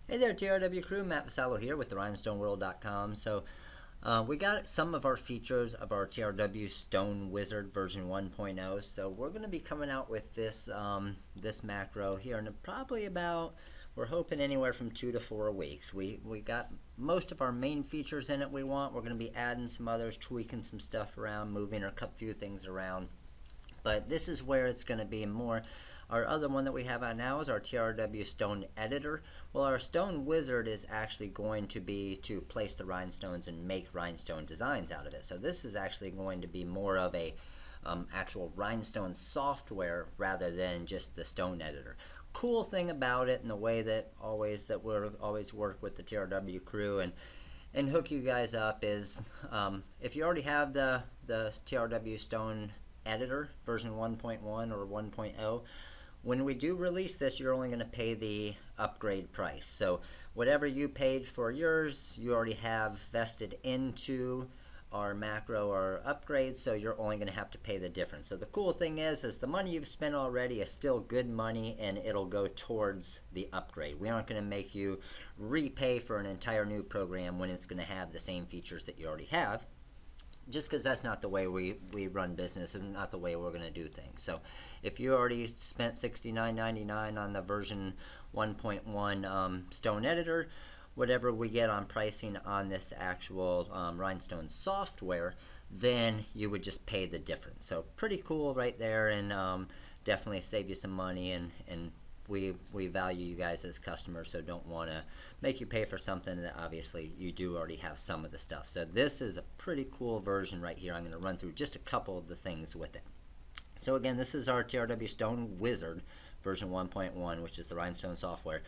Hey there, TRW crew. Matt Vasallo here with the rhinestoneworld.com. We got some of our features of our TRW Stone Wizard version 1.0. So we're going to be coming out with this macro here in probably about, we're hoping anywhere from 2 to 4 weeks. We got most of our main features in it we want. We're going to be adding some others, tweaking some stuff around, moving a few things around. But this is where it's going to be more. Our other one that we have on now is our TRW Stone Editor. Well, our Stone Wizard is actually going to be to place the rhinestones and make rhinestone designs out of it. So this is actually going to be more of a actual rhinestone software rather than just the stone editor. Cool thing about it, and the way that we're always work with the TRW crew and hook you guys up is if you already have the TRW Stone Editor version 1.1 or 1.0, when we do release this, you're only going to pay the upgrade price. So whatever you paid for yours, you already have vested into our macro or upgrade, so you're only going to have to pay the difference. So the cool thing is the money you've spent already is still good money, and it'll go towards the upgrade. We aren't going to make you repay for an entire new program when it's going to have the same features that you already have, just because that's not the way we run business and not the way we're going to do things. So if you already spent $69.99 on the version 1.1 Stone Editor, whatever we get on pricing on this actual Rhinestone software, then you would just pay the difference. So pretty cool right there, and definitely save you some money, and we value you guys as customers, so don't want to make you pay for something that obviously you do already have some of the stuff. So this is a pretty cool version right here. I'm going to run through just a couple of the things with it. So again, this is our TRW Stone Wizard version 1.1, which is the Rhinestone software.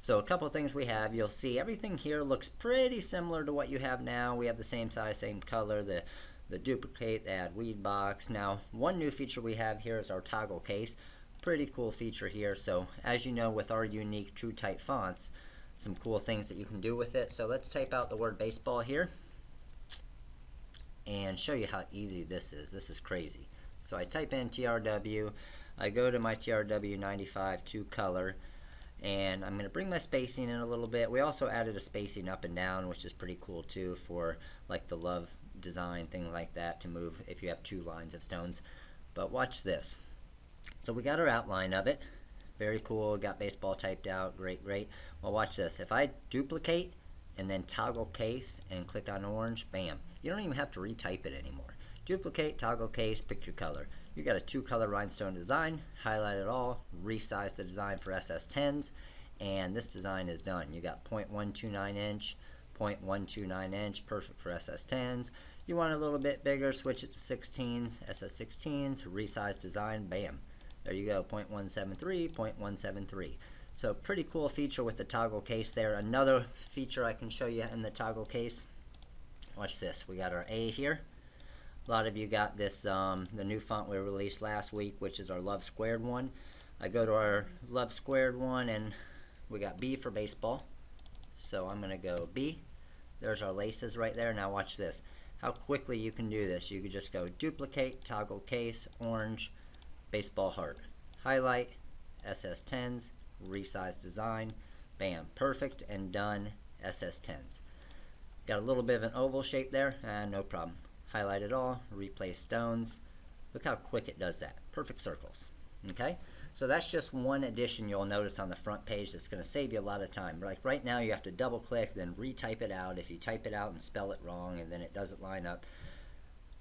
So a couple of things we have, you'll see everything here looks pretty similar to what you have now. We have the same size, same color, the duplicate, the add weed box. Now, one new feature we have here is our toggle case. Pretty cool feature here. So as you know, with our unique true type fonts, some cool things that you can do with it. So let's type out the word baseball here and show you how easy this is. This is crazy. So I type in TRW, I go to my TRW 95 to color, and I'm going to bring my spacing in a little bit. We also added a spacing up and down, which is pretty cool too, for like the love design, things like that, to move if you have two lines of stones. But watch this. So we got our outline of it. Very cool. Got baseball typed out. Great, great. Well, watch this. If I duplicate and then toggle case and click on orange, bam. You don't even have to retype it anymore. Duplicate, toggle case, pick your color. You got a 2-color rhinestone design. Highlight it all. Resize the design for SS10s. And this design is done. You got 0.129 inch, 0.129 inch. Perfect for SS10s. You want it a little bit bigger, switch it to 16s, SS16s, resize design, bam. There you go, 0.173, 0.173. So pretty cool feature with the toggle case there. Another feature I can show you in the toggle case. Watch this. We got our A here. A lot of you got this, the new font we released last week, which is our Love Squared one. I go to our Love Squared one, and we got B for baseball. So I'm going to go B. There's our laces right there. Now watch this. How quickly you can do this. You could just go duplicate, toggle case, orange, baseball heart. Highlight, SS10s, resize design, bam, perfect and done, SS10s. Got a little bit of an oval shape there, no problem. Highlight it all, replace stones. Look how quick it does that. Perfect circles. Okay, so that's just one addition you'll notice on the front page that's going to save you a lot of time. Like right now you have to double click, then retype it out. If you type it out and spell it wrong and then it doesn't line up,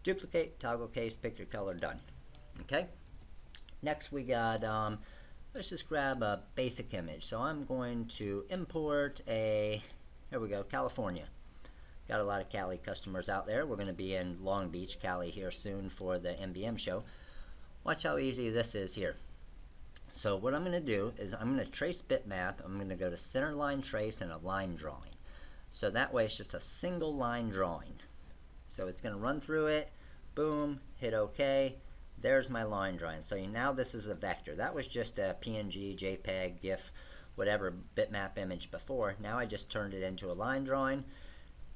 duplicate, toggle case, pick your color, done. Okay, next we got, let's just grab a basic image. So I'm going to import a, here we go, California. Got a lot of Cali customers out there. We're going to be in Long Beach, Cali here soon for the MBM show. Watch how easy this is here. So what I'm going to do is I'm going to trace bitmap. I'm going to go to center line trace and a line drawing. So that way it's just a single line drawing. So it's going to run through it. Boom. Hit OK. There's my line drawing. So now this is a vector. That was just a PNG, JPEG, GIF, whatever bitmap image before. Now I just turned it into a line drawing.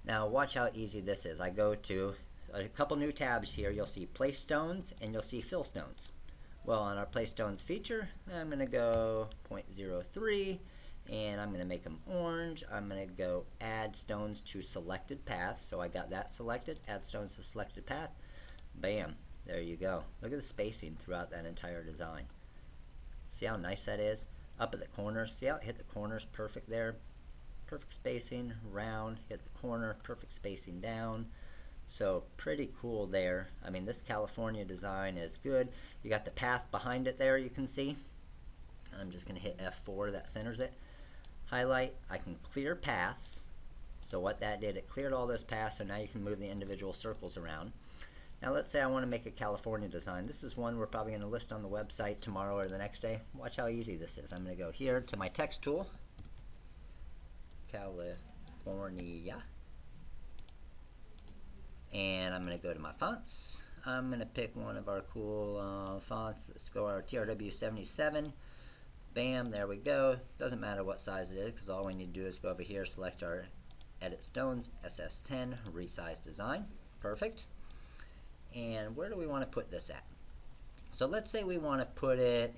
Now watch how easy this is. I go to a couple new tabs here. You'll see place stones and you'll see fill stones. Well, on our place stones feature, I'm going to go 0.03 and I'm going to make them orange. I'm going to go add stones to selected path. So I got that selected, add stones to selected path. Bam, there you go. Look at the spacing throughout that entire design. See how nice that is? Up at the corners, see how it hit the corners perfect there? Perfect spacing, round, hit the corner, perfect spacing down. So pretty cool there. I mean, this California design is good. You got the path behind it there, you can see. I'm just going to hit F4, that centers it. Highlight, I can clear paths. So what that did, it cleared all those paths, so now you can move the individual circles around. Now let's say I want to make a California design. This is one we're probably going to list on the website tomorrow or the next day. Watch how easy this is. I'm going to go here to my text tool, California, and I'm going to go to my fonts. I'm going to pick one of our cool fonts. Let's go our TRW 77. Bam, there we go. Doesn't matter what size it is, because all we need to do is go over here, select our Edit Stones, SS10, Resize Design. Perfect. And where do we want to put this at? So let's say we want to put it,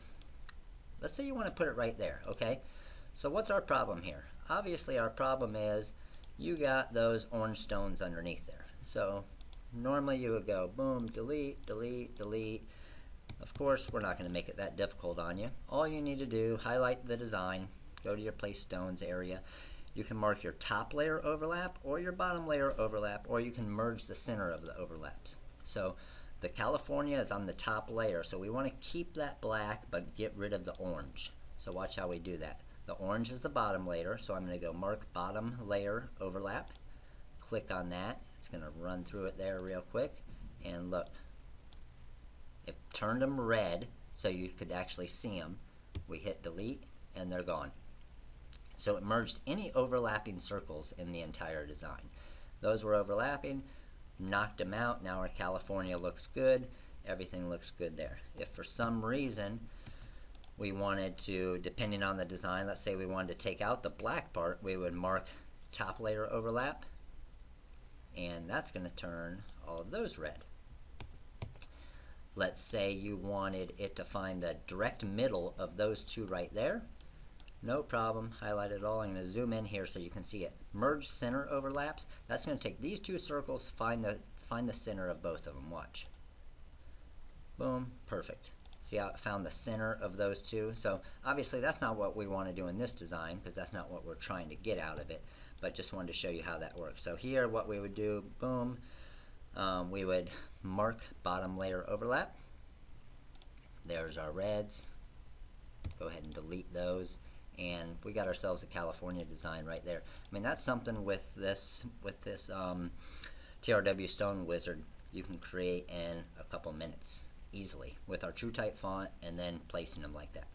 let's say you want to put it right there, okay? So what's our problem here? Obviously our problem is you got those orange stones underneath there. So normally you would go boom, delete, delete, delete. Of course, we're not going to make it that difficult on you. All you need to do, highlight the design, go to your Place Stones area. You can mark your top layer overlap or your bottom layer overlap, or you can merge the center of the overlaps. So the California is on the top layer, so we want to keep that black but get rid of the orange. So watch how we do that. The orange is the bottom layer, so I'm going to go mark bottom layer overlap. Click on that. It's going to run through it there real quick, and look. It turned them red so you could actually see them. We hit delete and they're gone. So it merged any overlapping circles in the entire design. Those were overlapping, knocked them out. Now our California looks good. Everything looks good there. If for some reason we wanted to, depending on the design, let's say we wanted to take out the black part, we would mark top layer overlap, and that's going to turn all of those red. Let's say you wanted it to find the direct middle of those two right there. No problem, highlight it all. I'm going to zoom in here so you can see it. Merge center overlaps. That's going to take these two circles, find the center of both of them. Watch. Boom, perfect. See how it found the center of those two? So obviously that's not what we want to do in this design, because that's not what we're trying to get out of it, but just wanted to show you how that works. So here what we would do, boom, we would mark bottom layer overlap. There's our reds. Go ahead and delete those, and we got ourselves a California design right there. I mean, that's something with this TRW Stone Wizard you can create in a couple minutes easily with our True Type font and then placing them like that.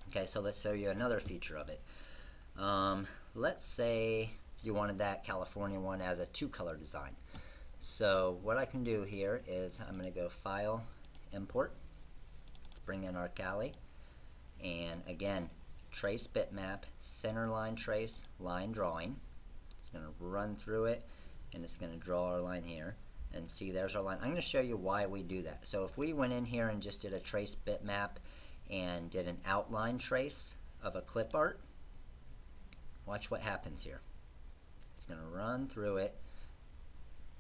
Okay, so let's show you another feature of it. Let's say you wanted that California one as a two-color design. So what I can do here is I'm going to go File, Import. Let's bring in our Cali, and again, trace bitmap, center line trace, line drawing. It's going to run through it, and it's going to draw our line here. And see, there's our line. I'm going to show you why we do that. So if we went in here and just did a trace bitmap and did an outline trace of a clip art, watch what happens here. It's going to run through it,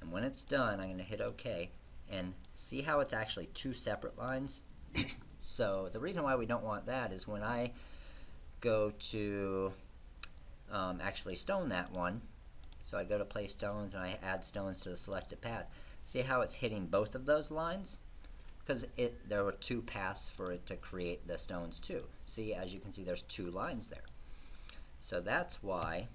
and when it's done, I'm going to hit OK, and see how it's actually two separate lines? So the reason why we don't want that is when I go to actually stone that one, so I go to Place Stones and I add stones to the selected path. See how it's hitting both of those lines? Because there were two paths for it to create the stones too. See, as you can see, there's two lines there. So that's why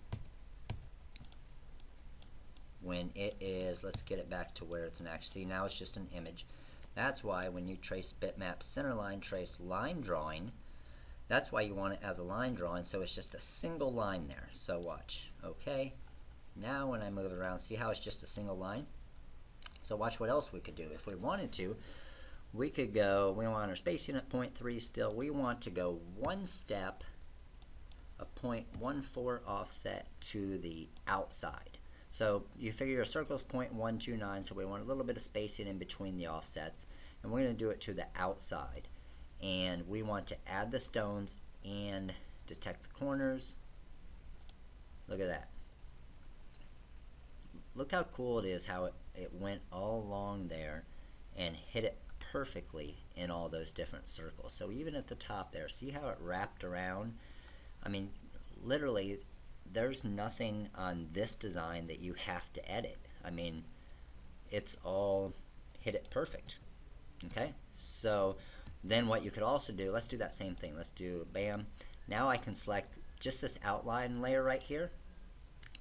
when it is, let's get it back to where it's an actual, see, now it's just an image. That's why when you trace bitmap center line trace line drawing, that's why you want it as a line drawing, so it's just a single line there. So watch, okay. Now when I move it around, see how it's just a single line? So watch what else we could do. If we wanted to, we could go, we want our spacing at 0.3 still, we want to go one step, a 0.14 offset to the outside. So you figure your circle is 0.129, so we want a little bit of spacing in between the offsets, and we're going to do it to the outside. And we want to add the stones and detect the corners. Look at that. Look how cool it is how it went all along there and hit it perfectly in all those different circles. So even at the top there, see how it wrapped around? I mean, literally, there's nothing on this design that you have to edit. I mean, it's all hit it perfect. Okay, so then what you could also do, let's do that same thing. Let's do bam. Now I can select just this outline layer right here.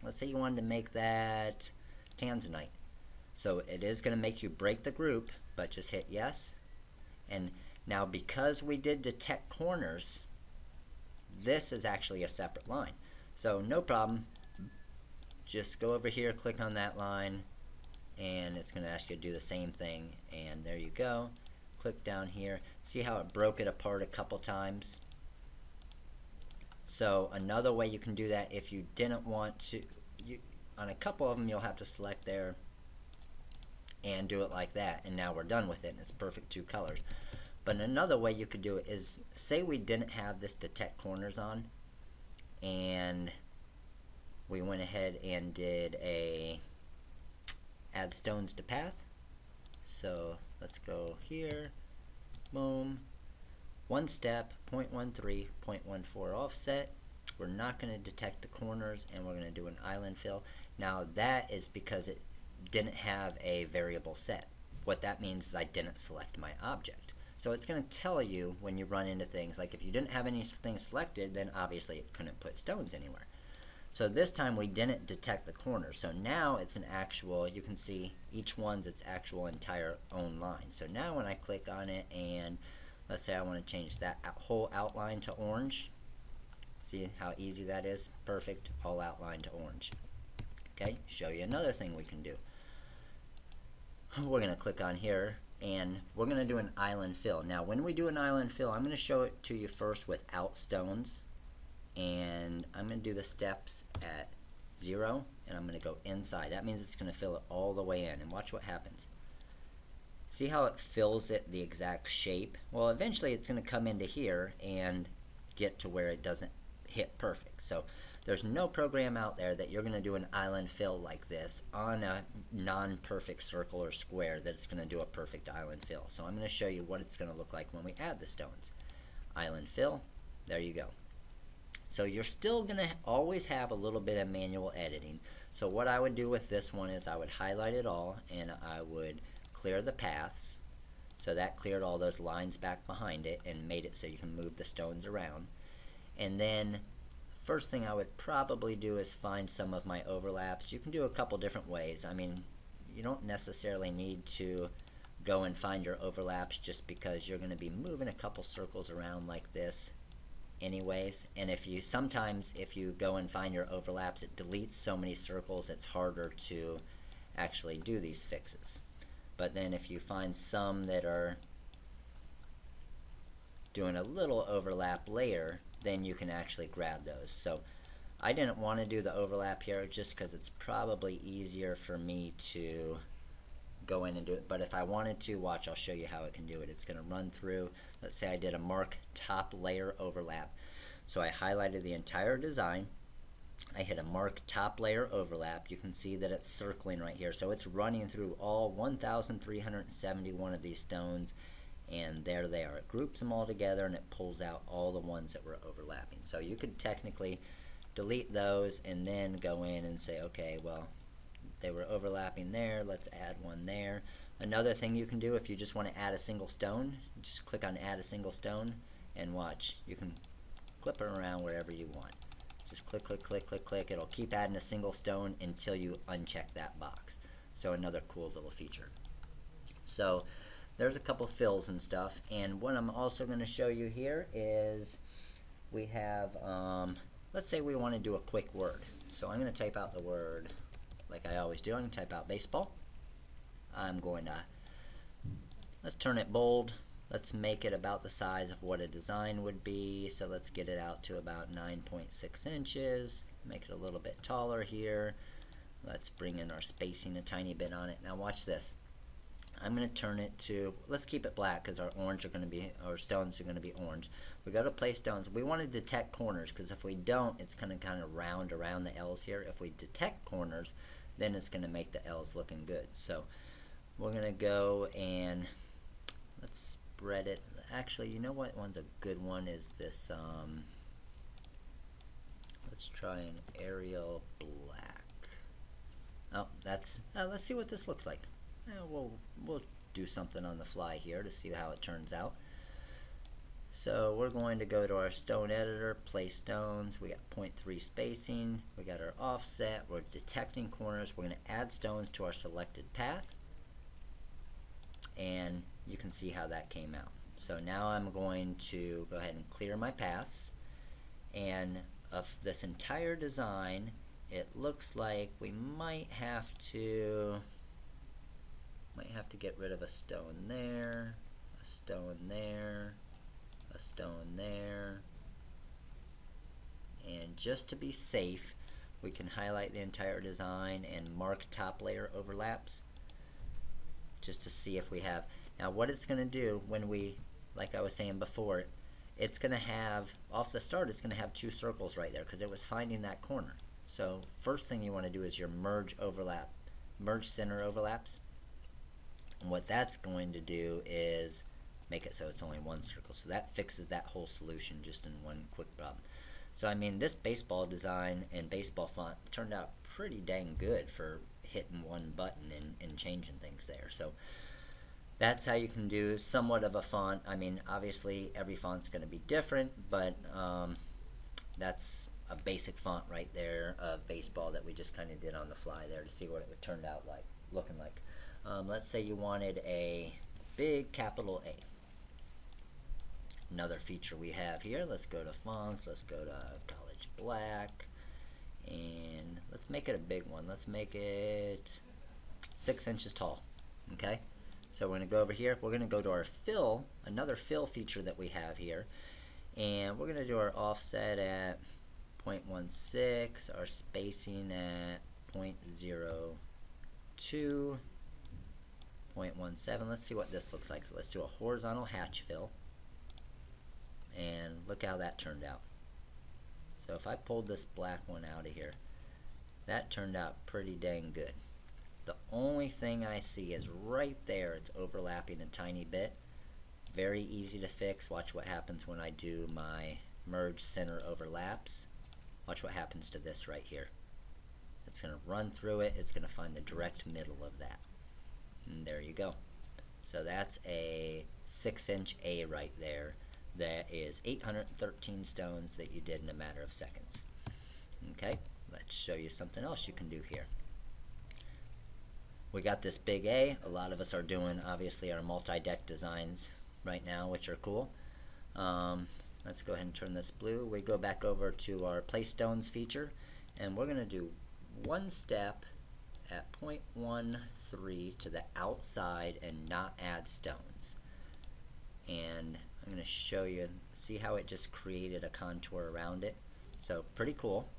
Let's say you wanted to make that tanzanite. So it is going to make you break the group, but just hit yes. And now because we did detect corners, this is actually a separate line. So no problem. Just go over here, click on that line, and it's going to ask you to do the same thing. And there you go. Click down here. See how it broke it apart a couple times? So another way you can do that, if you didn't want to, on a couple of them you'll have to select there and do it like that, and now we're done with it and it's perfect two colors. But another way you could do it is, say we didn't have this detect corners on and we went ahead and did a add stones to path. So let's go here, boom, one step, 0.13, 0.14 offset. We're not going to detect the corners, and we're going to do an island fill. Now that is because it didn't have a variable set. What that means is I didn't select my object. So it's going to tell you when you run into things, like if you didn't have anything selected, then obviously it couldn't put stones anywhere. So this time we didn't detect the corners. So now it's an actual, you can see each one's its actual entire own line. So now when I click on it and let's say I want to change that whole outline to orange. See how easy that is? Perfect, all outline to orange. Okay, show you another thing we can do. We're going to click on here and we're going to do an island fill. Now when we do an island fill, I'm going to show it to you first without stones. And I'm going to do the steps at 0 and I'm going to go inside. That means it's going to fill it all the way in, and watch what happens. See how it fills it the exact shape? Well, eventually it's going to come into here and get to where it doesn't hit perfect. So there's no program out there that you're going to do an island fill like this on a non-perfect circle or square that's going to do a perfect island fill. So I'm going to show you what it's going to look like when we add the stones. Island fill, there you go. So you're still going to always have a little bit of manual editing. So what I would do with this one is I would highlight it all and I would clear the paths. So that cleared all those lines back behind it and made it so you can move the stones around. And then first thing I would probably do is find some of my overlaps. You can do a couple different ways. I mean, you don't necessarily need to go and find your overlaps just because you're going to be moving a couple circles around like this anyways. And sometimes if you go and find your overlaps, it deletes so many circles it's harder to actually do these fixes. But then if you find some that are doing a little overlap layer, then you can actually grab those. So I didn't want to do the overlap here just because it's probably easier for me to go in and do it. But if I wanted to, watch, I'll show you how it can do it. It's going to run through, let's say I did a mark top layer overlap. So I highlighted the entire design. I hit a mark top layer overlap. You can see that it's circling right here. So it's running through all 1,371 of these stones, and there they are. It groups them all together and it pulls out all the ones that were overlapping. So you could technically delete those and then go in and say, okay, well, they were overlapping there, let's add one there. Another thing you can do if you just want to add a single stone, just click on add a single stone and watch. You can clip it around wherever you want. Just click, click, click, click, click. It'll keep adding a single stone until you uncheck that box. So another cool little feature. So there's a couple fills and stuff, and what I'm also going to show you here is we have, let's say we want to do a quick word. So I'm going to type out the word like I always do. I'm going to type out baseball. I'm going to, let's turn it bold. Let's make it about the size of what a design would be. So let's get it out to about 9.6 inches. Make it a little bit taller here. Let's bring in our spacing a tiny bit on it. Now watch this. I'm going to turn it to, let's keep it black because our stones are going to be orange. We go to place stones. We want to detect corners because if we don't, it's going to kind of round around the L's here. If we detect corners, then it's going to make the L's looking good. So we're going to go and let's spread it. Actually, you know what one's a good one is this, let's try an Arial black. Oh, let's see what this looks like. We'll do something on the fly here to see how it turns out. So we're going to go to our stone editor, place stones. We got 0.3 spacing. We got our offset. We're detecting corners. We're going to add stones to our selected path. And you can see how that came out. So now I'm going to go ahead and clear my paths. And of this entire design, it looks like we might have to get rid of a stone there, a stone there, a stone there, and just to be safe, we can highlight the entire design and mark top layer overlaps just to see if we have. Now what it's going to do when we, like I was saying before, it's going to have, off the start, it's going to have two circles right there because it was finding that corner. So first thing you want to do is your merge center overlaps. And what that's going to do is make it so it's only one circle. So that fixes that whole solution just in one quick problem. So I mean, this baseball design and baseball font turned out pretty dang good for hitting one button and changing things there. So that's how you can do somewhat of a font. I mean, obviously every font's going to be different, but that's a basic font right there of baseball that we just kind of did on the fly there to see what it would turn out like, looking like. Let's say you wanted a big capital A. Another feature we have here, let's go to fonts, let's go to College Black, and let's make it a big one. Let's make it 6 inches tall. Okay, so we're going to go over here. We're going to go to our fill, another fill feature that we have here, and we're going to do our offset at 0.16, our spacing at 0.02, 0.17. Let's see what this looks like. Let's do a horizontal hatch fill, and look how that turned out. So if I pulled this black one out of here, that turned out pretty dang good. The only thing I see is right there, it's overlapping a tiny bit. Very easy to fix. Watch what happens when I do my merge center overlaps. Watch what happens to this right here. It's going to run through it. It's going to find the direct middle of that. And there you go. So that's a 6-inch A right there. That is 813 stones that you did in a matter of seconds. Okay, let's show you something else you can do here. We got this big A. A lot of us are doing obviously our multi-deck designs right now, which are cool. Let's go ahead and turn this blue. We go back over to our place stones feature, and we're going to do one step at 0.13 to the outside and not add stones. And I'm going to show you, see how it just created a contour around it. So pretty cool.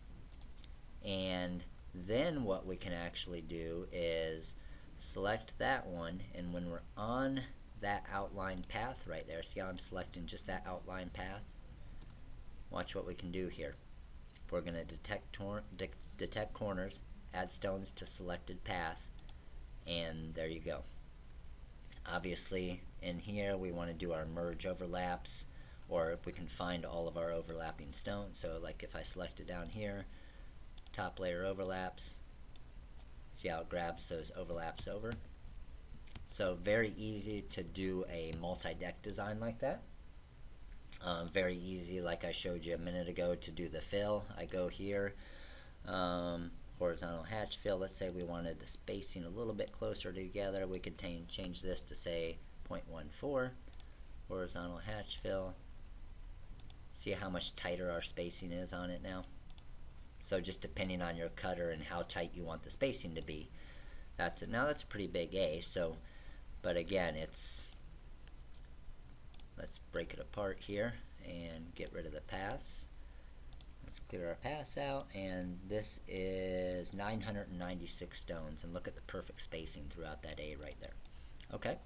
And then what we can actually do is select that one, and when we're on that outline path right there, see how I'm selecting just that outline path? Watch what we can do here. We're going to detect corners, add stones to selected path, and there you go. Obviously in here we want to do our merge overlaps, or if we can find all of our overlapping stones. So like if I select it down here, top layer overlaps, see how it grabs those overlaps over. So very easy to do a multi-deck design like that. Very easy, like I showed you a minute ago, to do the fill. I go here, horizontal hatch fill. Let's say we wanted the spacing a little bit closer together. We could change this to say 0.14, horizontal hatch fill. See how much tighter our spacing is on it now? So just depending on your cutter and how tight you want the spacing to be. That's it. Now that's a pretty big A. So, but again, it's, let's break it apart here and get rid of the paths. Let's clear our paths out, and this is 996 stones, and look at the perfect spacing throughout that A right there. Okay,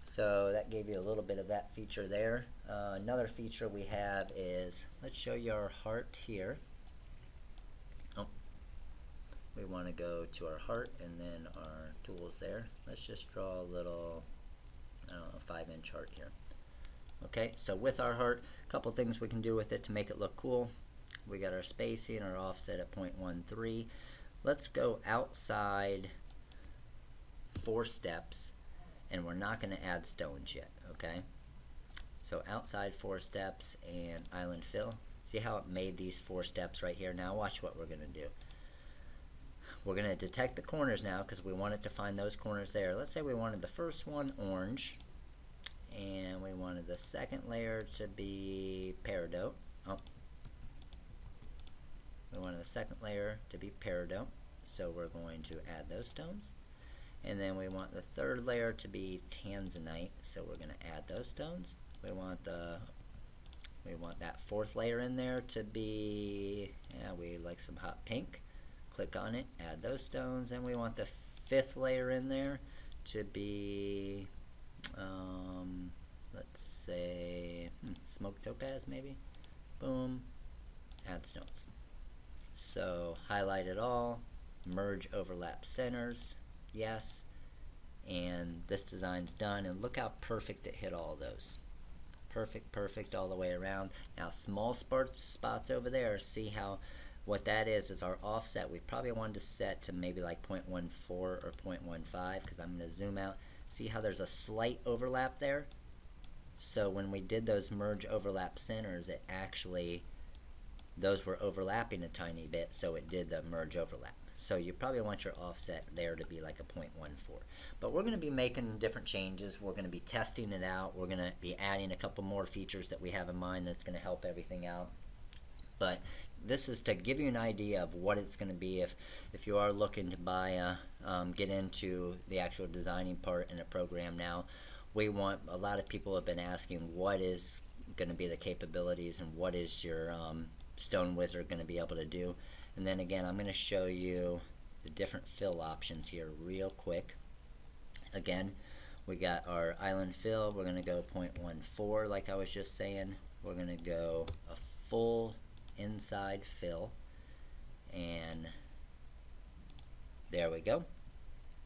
so that gave you a little bit of that feature there. Another feature we have is, let's show you our heart here. Oh, we want to go to our heart and then our tools there. Let's just draw a little, I don't know, 5-inch heart here. Okay, so with our heart, a couple things we can do with it to make it look cool. We got our spacing, our offset at 0.13. Let's go outside 4 steps, and we're not going to add stones yet, okay? So outside 4 steps and island fill. See how it made these 4 steps right here? Now watch what we're going to do. We're going to detect the corners now because we want it to find those corners there. Let's say we wanted the first one orange, and we wanted the second layer to be peridot. Oh. We wanted the second layer to be peridot, so we're going to add those stones. And then we want the third layer to be tanzanite, so we're going to add those stones. We want that fourth layer in there to be, we like some hot pink. Click on it, add those stones, and we want the fifth layer in there to be, let's say, smoked topaz maybe. Boom, add stones. So highlight it all, merge overlap centers, yes, and this design's done, and look how perfect it hit all those. Perfect all the way around. Now small spots over there, see how what that is our offset. We probably wanted to set to maybe like 0.14 or 0.15 because I'm going to zoom out. See how there's a slight overlap there? So when we did those merge overlap centers, it actually, those were overlapping a tiny bit, so it did the merge overlap. So you probably want your offset there to be like a 0.14. But we're going to be making different changes. We're going to be testing it out. We're going to be adding a couple more features that we have in mind that's going to help everything out. But this is to give you an idea of what it's going to be if you are looking to buy get into the actual designing part in a program now. A lot of people have been asking what is going to be the capabilities and what is your Stone Wizard going to be able to do. And then again, I'm going to show you the different fill options here real quick. Again, we got our island fill. We're going to go 0.14 like I was just saying. We're going to go a full inside fill, and there we go.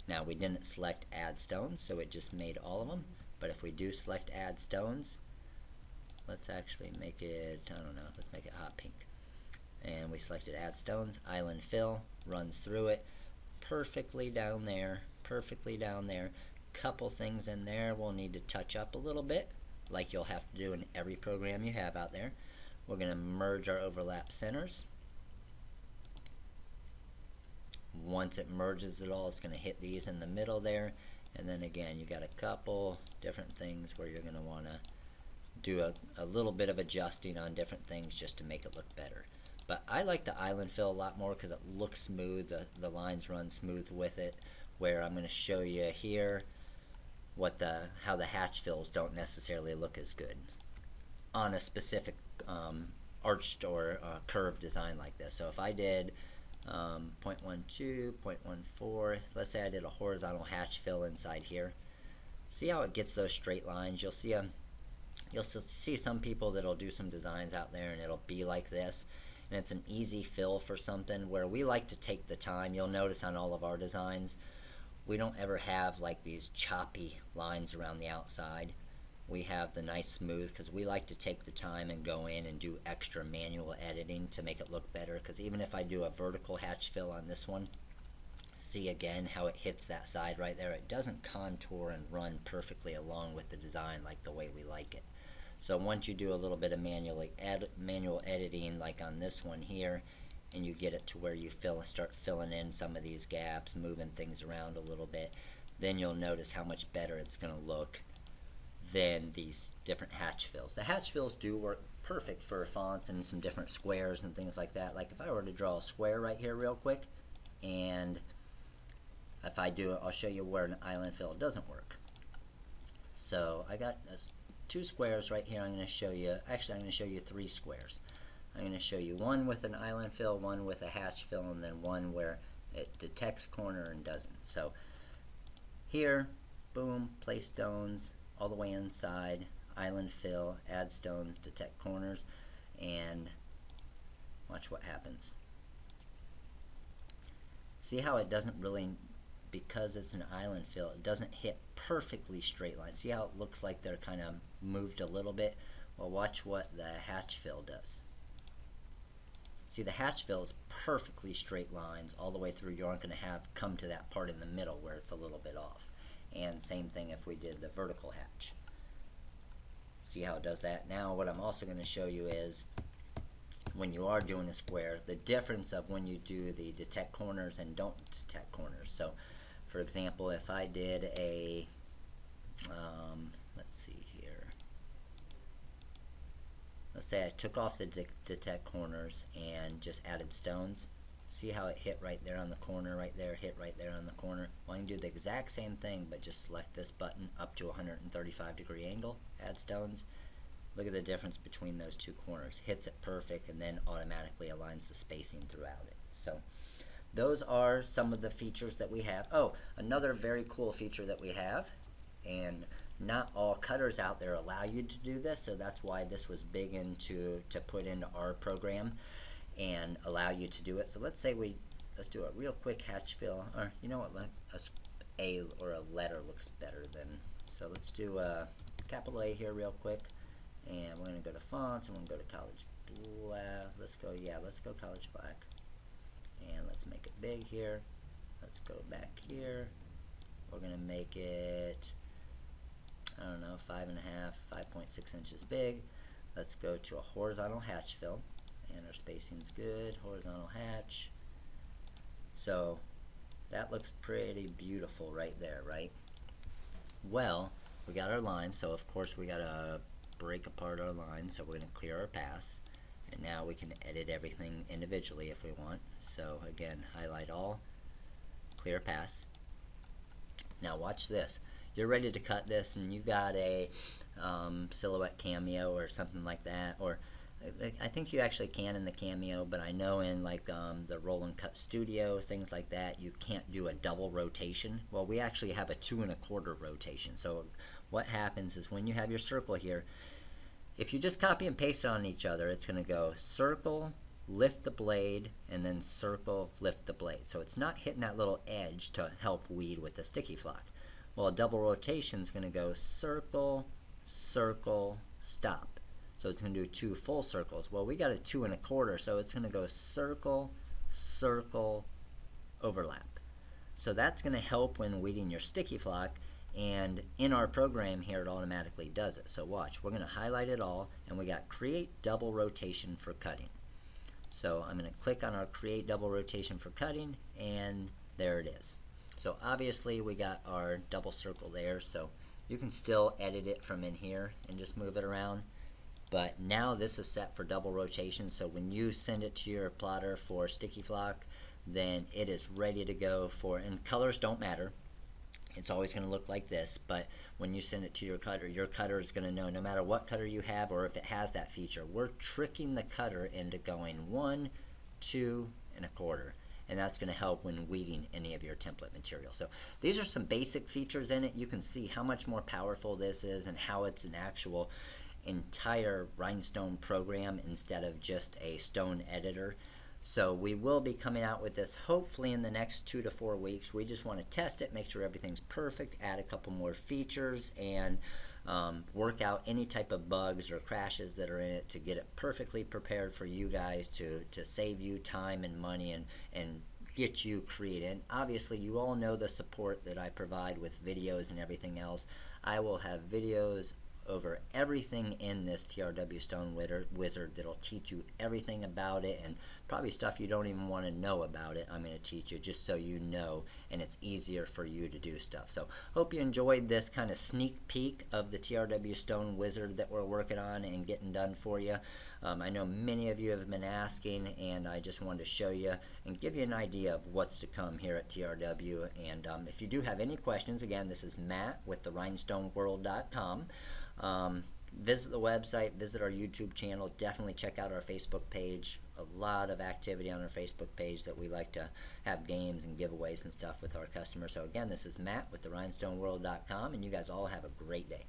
Now we didn't select add stones, so it just made all of them. But if we do select add stones, let's actually make it, I don't know, let's make it hot pink. And we selected add stones, island fill, runs through it perfectly down there, couple things in there we'll need to touch up a little bit, like you'll have to do in every program you have out there. We're going to merge our overlap centers. Once it merges it all, it's going to hit these in the middle there, and then again you got a couple different things where you're going to want to do a little bit of adjusting on different things just to make it look better. But I like the island fill a lot more because it looks smooth, the lines run smooth with it, where I'm going to show you here how the hatch fills don't necessarily look as good on a specific arched or curved design like this. So if I did 0.12, 0.14, let's say I did a horizontal hatch fill inside here, see how it gets those straight lines? You'll see some people that'll do some designs out there and it'll be like this, and it's an easy fill for something where we like to take the time. You'll notice on all of our designs we don't ever have like these choppy lines around the outside. We have the nice smooth because we like to take the time and go in and do extra manual editing to make it look better, because even if I do a vertical hatch fill on this one, see again how it hits that side right there. It doesn't contour and run perfectly along with the design like the way we like it. So once you do a little bit of manual editing like on this one here, and you get it to where you start filling in some of these gaps, moving things around a little bit, then you'll notice how much better it's going to look than these different hatch fills. The hatch fills do work perfect for fonts and some different squares and things like that. Like if I were to draw a square right here real quick, and if I do it, I'll show you where an island fill doesn't work. So I got 2 squares right here. I'm going to show you, actually I'm going to show you 3 squares. I'm going to show you one with an island fill, one with a hatch fill, and then one where it detects corner and doesn't. So here boom, place stones all the way inside, island fill, add stones, detect corners, and watch what happens. See how it doesn't really, because it's an island fill, it doesn't hit perfectly straight lines. See how it looks like they're kind of moved a little bit? Well, watch what the hatch fill does. See, the hatch fill is perfectly straight lines all the way through. You aren't going to have come to that part in the middle where it's a little bit off. And same thing if we did the vertical hatch. See how it does that? Now what I'm also going to show you is when you are doing a square, the difference of when you do the detect corners and don't detect corners. So for example, if I did a, let's see here, let's say I took off the detect corners and just added stones. See how it hit right there on the corner, right there, hit right there on the corner? Well, I can do the exact same thing, but just select this button up to 135-degree angle, add stones. Look at the difference between those two corners. Hits it perfect and then automatically aligns the spacing throughout it. So those are some of the features that we have. Oh, another very cool feature that we have, and not all cutters out there allow you to do this, so that's why this was big into to put into our program and allow you to do it. So let's say let's do a real quick hatch fill, or you know what, A or a letter looks better than, so let's do a capital A here real quick, and we're going to go to fonts, and we're going to go to College Black. Let's go College Black, and let's make it big here. Let's go back here. We're going to make it, I don't know, 5.6 inches big. Let's go to a horizontal hatch fill, and our spacing's good, horizontal hatch. So that looks pretty beautiful right there, right? Well, we got our line, so of course we got to break apart our line, so we're going to clear our paths, and now we can edit everything individually if we want. So again, highlight all, clear paths. Now watch this. You're ready to cut this, and you got a silhouette cameo or something like that, or I think you actually can in the Cameo, but I know in like the Roll and Cut Studio, things like that, you can't do a double rotation. Well, we actually have a 2 1/4 rotation. So what happens is when you have your circle here, if you just copy and paste it on each other, it's going to go circle, lift the blade, and then circle, lift the blade. So it's not hitting that little edge to help weed with the sticky flock. Well, a double rotation is going to go circle, circle, stop. So it's going to do 2 full circles. Well, we got a 2 1/4, so it's going to go circle, circle, overlap. So that's going to help when weeding your sticky flock, and in our program here it automatically does it. So watch, we're going to highlight it all, and we got create double rotation for cutting. So I'm going to click on our create double rotation for cutting, and there it is. So obviously we got our double circle there, so you can still edit it from in here and just move it around. But now this is set for double rotation, so when you send it to your plotter for sticky flock, then it is ready to go for, and colors don't matter. It's always going to look like this, but when you send it to your cutter is going to know no matter what cutter you have or if it has that feature. We're tricking the cutter into going 1, 2 1/4. And that's going to help when weeding any of your template material. So these are some basic features in it. You can see how much more powerful this is and how it's an actual entire Rhinestone program instead of just a stone editor. So we will be coming out with this hopefully in the next 2 to 4 weeks. We just want to test it, make sure everything's perfect, add a couple more features, and work out any type of bugs or crashes that are in it to get it perfectly prepared for you guys to save you time and money and get you created. Obviously, you all know the support that I provide with videos and everything else. I will have videos over everything in this TRW Stone Wizard that'll teach you everything about it, and probably stuff you don't even want to know about it I'm going to teach you just so you know, and it's easier for you to do stuff. So hope you enjoyed this kind of sneak peek of the TRW Stone Wizard that we're working on and getting done for you. I know many of you have been asking, and I just wanted to show you and give you an idea of what's to come here at TRW. And if you do have any questions, again, this is Matt with the rhinestoneworld.com. visit the website, visit our YouTube channel, definitely check out our Facebook page. A lot of activity on our Facebook page that we like to have games and giveaways and stuff with our customers. So again, this is Matt with the rhinestoneworld.com, and you guys all have a great day.